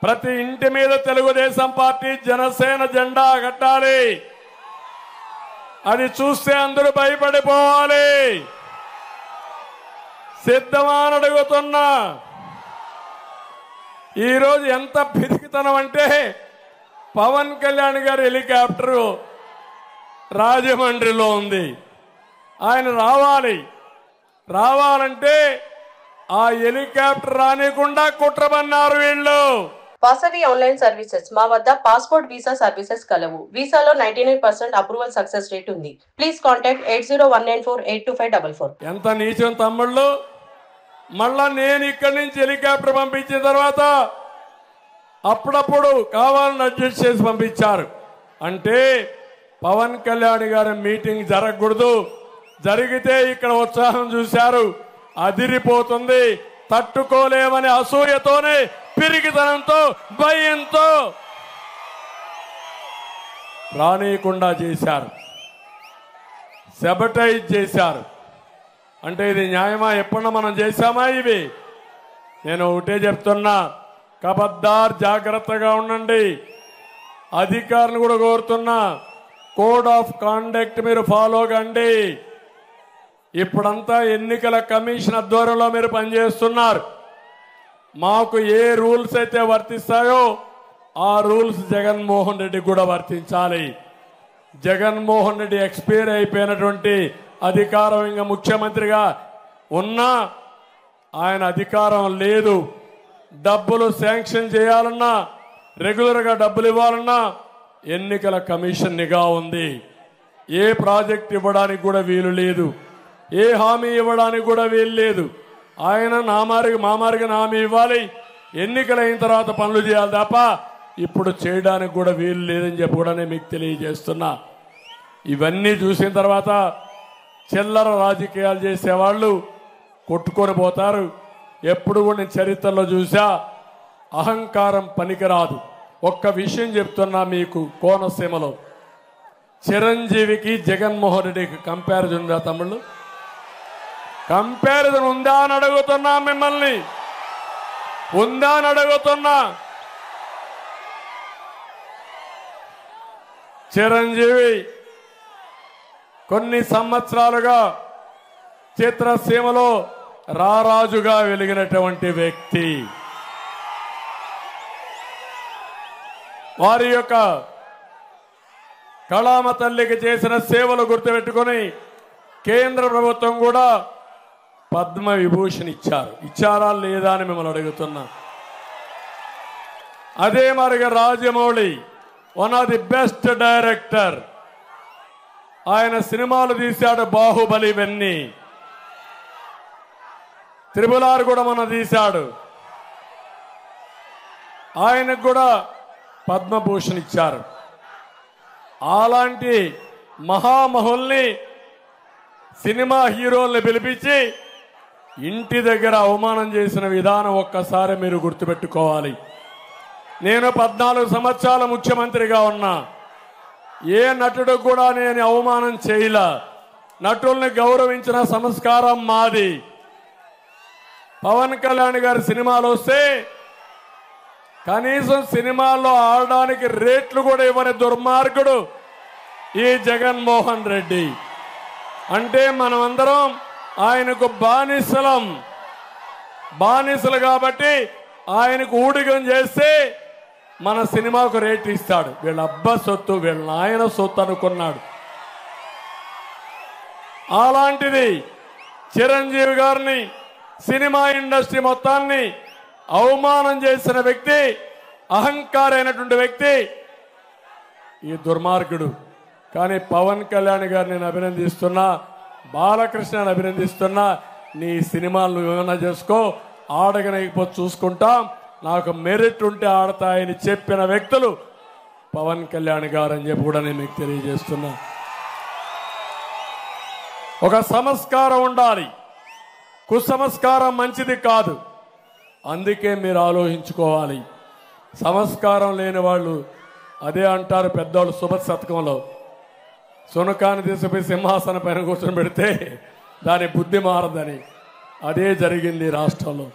ప్రతి ఇంటి మీద తెలుగుదేశం పార్టీ జనసేన జెండా కట్టాలి. అది చూస్తే అందరూ భయపడిపోవాలి. సిద్ధమా అని అడుగుతున్నా. ఈరోజు ఎంత పిరికితనం అంటే పవన్ కళ్యాణ్ గారి హెలికాప్టరు రాజమండ్రిలో ఉంది. ఆయన రావాలంటే ఆ హెలికాప్టర్ రానికుండా కుట్రబన్నారు వీళ్ళు. వాసవి ఆన్లైన్ సర్వీసెస్ మా వద్ద పాస్పోర్ట్ వీసా సర్వీసెస్ కలవు. వీసాలో 99% అప్రూవల్ సక్సెస్ రేట్ ఉంది. Please contact 8019482544. ఎంత నీచం తమ్ముళ్ళు. మళ్ళా నేను ఇక్కడి నుంచి హెలికాప్టర్ పంపించిన తర్వాత అప్పుడప్పుడు కావాలని అడ్జస్ట్ చేసి పంపించారు. అంటే పవన్ కళ్యాణ్ గారి మీటింగ్ జరగకూడదు, జరిగితే ఇక్కడ ఉత్సాహం చూశారు, అదిరిపోతుంది, తట్టుకోలేమని అసూయతోనే పిరికితనంతో భయంతో రానీయకుండా చేశారు, సెబటైజ్ చేశారు. అంటే ఇది న్యాయమా? ఎప్పుడన్నా మనం చేశామా ఇవి? నేను ఒకటే చెప్తున్నా, కబద్దార్ జాగ్రత్తగా ఉండండి. అధికారులు కూడా కోరుతున్నా, కోడ్ ఆఫ్ కాండక్ట్ మీరు ఫాలో కండి. ఇప్పుడంతా ఎన్నికల కమిషన్ ఆధ్వర్యంలో మీరు పనిచేస్తున్నారు. మాకు ఏ రూల్స్ అయితే వర్తిస్తాయో ఆ రూల్స్ జగన్మోహన్ రెడ్డి కూడా వర్తించాలి. జగన్మోహన్ రెడ్డి ఎక్స్పైర్ అయిపోయినటువంటి అధికారం ఇంకా ముఖ్యమంత్రిగా ఉన్నా ఆయన అధికారం లేదు. డబ్బులు శాంక్షన్ చేయాలన్నా, రెగ్యులర్గా డబ్బులు ఇవ్వాలన్నా ఎన్నికల కమిషన్ నిఘా ఉంది. ఏ ప్రాజెక్ట్ ఇవ్వడానికి కూడా వీలు లేదు, ఏ హామీ ఇవ్వడానికి కూడా వీలు లేదు. ఆయన మామారికి హామీ ఇవ్వాలి, ఎన్నికలైన తర్వాత పనులు చేయాలి తప్ప ఇప్పుడు చేయడానికి కూడా వీలు లేదని చెప్పి కూడా నేను మీకు తెలియజేస్తున్నా. ఇవన్నీ చూసిన తర్వాత చిల్లర రాజకీయాలు చేసేవాళ్ళు కొట్టుకొని పోతారు. ఎప్పుడు కూడా నేను చరిత్రలో చూసా, అహంకారం పనికిరాదు. ఒక్క విషయం చెప్తున్నా మీకు, కోనసీమలో చిరంజీవికి జగన్మోహన్ రెడ్డికి కంపారిజన్ ఉందా తమ్ముళ్ళు? కంపారిజన్ ఉందా అని అడుగుతున్నా మిమ్మల్ని, ఉందా అని అడుగుతున్నా. చిరంజీవి కొన్ని సంవత్సరాలుగా చిత్రసీమలో రారాజుగా వెలిగినటువంటి వ్యక్తి. వారి యొక్క కళామ తల్లికి చేసిన సేవలు గుర్తుపెట్టుకుని కేంద్ర ప్రభుత్వం కూడా పద్మ విభూషణ్ ఇచ్చారా లేదా అని మిమ్మల్ని అడుగుతున్నా. అదే మరిగా Rajamouli one of the best director. ఆయన సినిమాలు తీశాడు, బాహుబలి, ఇవన్నీ. త్రిపులార్ కూడా మన తీశాడు. ఆయనకు కూడా పద్మభూషణ్ ఇచ్చారు. అలాంటి మహామహుల్ని, సినిమా హీరోల్ని పిలిపించి ఇంటి దగ్గర అవమానం చేసిన విధానం ఒక్కసారి మీరు గుర్తుపెట్టుకోవాలి. నేను 14 సంవత్సరాల ముఖ్యమంత్రిగా ఉన్నా, ఏ నటుడు కూడా నేను అవమానం చేయలా. నటుల్ని గౌరవించిన సంస్కారం మాది. పవన్ కళ్యాణ్ గారి సినిమాలు వస్తే కనీసం సినిమాల్లో ఆడడానికి రేట్లు కూడా ఇవ్వని దుర్మార్గుడు ఈ జగన్మోహన్ రెడ్డి. అంటే మనమందరం ఆయనకు బానిసలు కాబట్టి ఆయనకు ఊడిగం చేస్తే మన సినిమాకు రేట్ ఇస్తాడు. వీళ్ళ అబ్బా సొత్తు, వీళ్ళ నాయన సొత్తు అనుకున్నాడు. అలాంటిది చిరంజీవి గారిని, సినిమా ఇండస్ట్రీ మొత్తాన్ని అవమానం చేసిన వ్యక్తి, అహంకారైనటువంటి వ్యక్తి ఈ దుర్మార్గుడు. కానీ పవన్ కళ్యాణ్ గారిని నేను అభినందిస్తున్నా, బాలకృష్ణని అభినందిస్తున్నా. నీ సినిమాలు ఏమైనా చేసుకో, ఆడగనకపోతే చూసుకుంటాం, నాకు మెరిట్ ఉంటే ఆడతాయని చెప్పిన వ్యక్తులు పవన్ కళ్యాణ్ గారు అని చెప్పి కూడా నేను మీకు తెలియజేస్తున్నా. ఒక సంస్కారం ఉండాలి, కుసంస్కారం మంచిది కాదు. అందుకే మీరు ఆలోచించుకోవాలి. సంస్కారం లేని వాళ్ళు అదే అంటారు పెద్దవాళ్ళు సుభద్ శతకంలో, సునకాన్ని తీసుకుపోయి సింహాసనం పైన కూర్చొని పెడితే దాని బుద్ధి మారదని. అదే జరిగింది రాష్ట్రంలో.